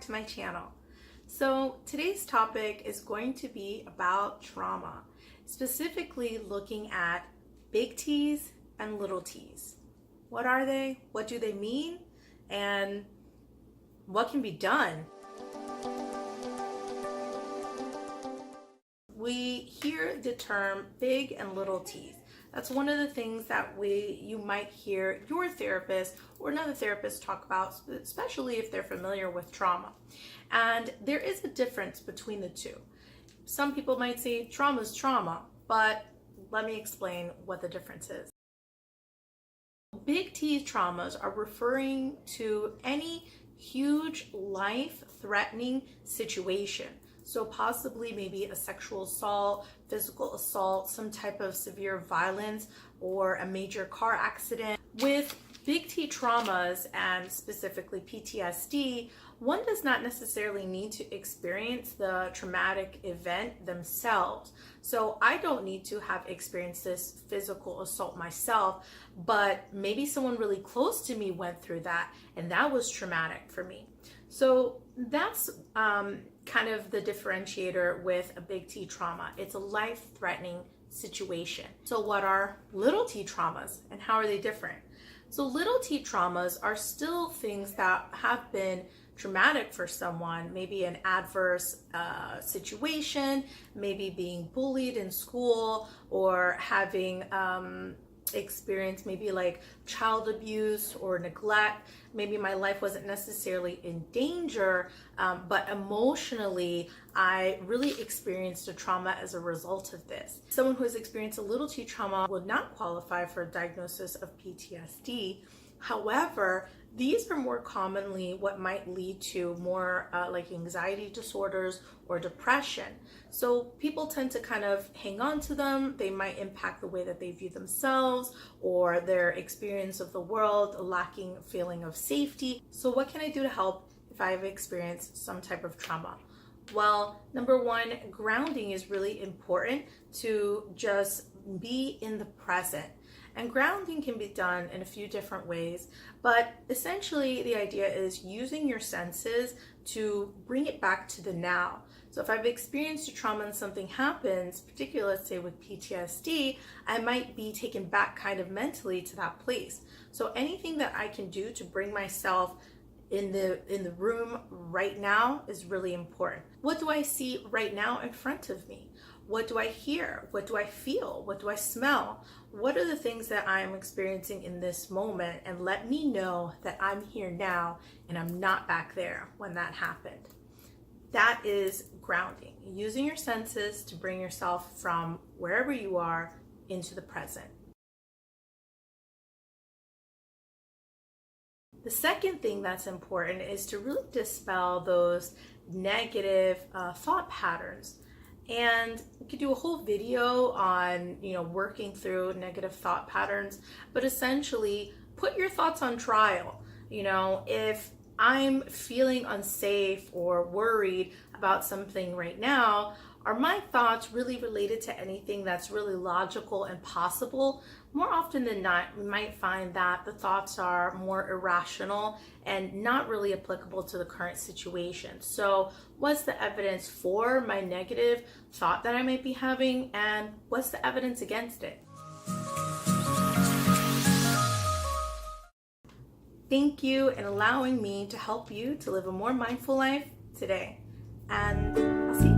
to my channel. So today's topic is going to be about trauma, specifically looking at big T's and little t's. What are they? What do they mean? And what can be done? We hear the term big and little t's. That's one of the things that you might hear your therapist or another therapist talk about, especially if they're familiar with trauma. And there is a difference between the two. Some people might say trauma is trauma, but let me explain what the difference is. Big T traumas are referring to any huge life-threatening situation. So possibly maybe a sexual assault, physical assault, some type of severe violence, or a major car accident. With big T traumas, and specifically PTSD, one does not necessarily need to experience the traumatic event themselves. So I don't need to have experienced this physical assault myself, but maybe someone really close to me went through that, and that was traumatic for me. So that's kind of the differentiator with a big T trauma. It's a life-threatening situation. So what are little t traumas and how are they different? So little t traumas are still things that have been traumatic for someone, maybe an adverse situation, maybe being bullied in school, or having experience maybe like child abuse or neglect. Maybe my life wasn't necessarily in danger, but emotionally I really experienced a trauma as a result of this. Someone who has experienced a little t trauma would not qualify for a diagnosis of PTSD. However, these are more commonly what might lead to more like anxiety disorders or depression. So people tend to kind of hang on to them. They might impact the way that they view themselves or their experience of the world, a lacking feeling of safety. So what can I do to help if I've experienced some type of trauma? Well, number one, grounding is really important to just be in the present. And grounding can be done in a few different ways, but essentially the idea is using your senses to bring it back to the now. So if I've experienced a trauma and something happens, particularly let's say with PTSD, I might be taken back kind of mentally to that place. So anything that I can do to bring myself in the room right now is really important. What do I see right now in front of me? What do I hear? What do I feel? What do I smell? What are the things that I'm experiencing in this moment? And let me know that I'm here now and I'm not back there when that happened. That is grounding, using your senses to bring yourself from wherever you are into the present. The second thing that's important is to really dispel those negative thought patterns. And we could do a whole video on, working through negative thought patterns, but essentially put your thoughts on trial. If I'm feeling unsafe or worried about something right now, are my thoughts really related to anything that's really logical and possible? More often than not, we might find that the thoughts are more irrational and not really applicable to the current situation. So what's the evidence for my negative thought that I might be having, and what's the evidence against it? Thank you in allowing me to help you to live a more mindful life today. And I'll see you.